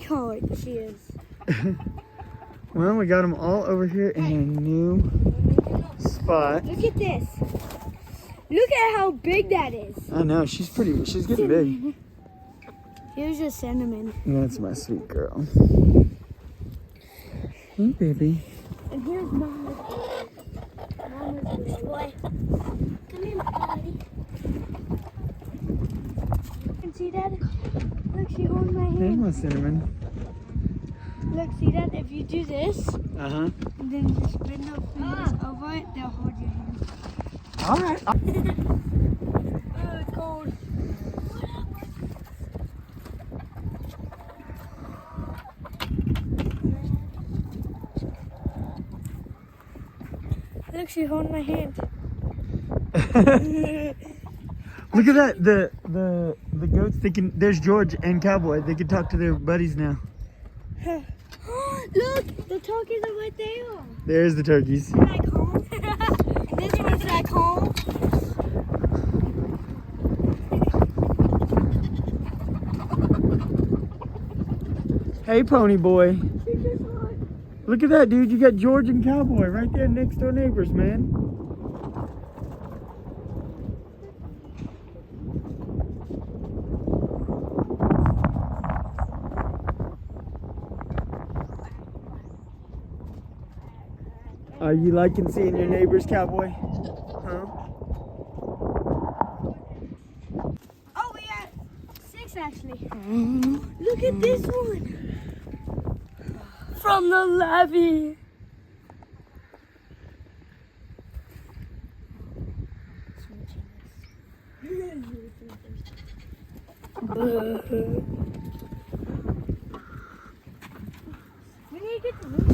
how she is. Well, we got them all over here in a new spot. Look at this. Look at how big that is. I know, she's getting big. Here's your cinnamon. That's my sweet girl. Hey, baby. And here's Mama's boy. Come here, buddy. You can see that? Look, she holds my Hey, hand. my cinnamon. Look, see that? If you do this, Uh-huh. and then just bend up fingers over it, they'll hold your hand. All right. Oh, it's cold. Look, she holding my hand. Look at that. The goats, there's George and Cowboy. They can talk to their buddies now. Look, the turkeys are right there. There's the turkeys. Back home. And this one's back home. Hey, pony boy. Look at that, dude. You got George and Cowboy right there next door neighbors, man. Are you liking seeing your neighbors, Cowboy? Huh? Oh, we got 6 actually. Look at this one. From the levee. We need to get the roof.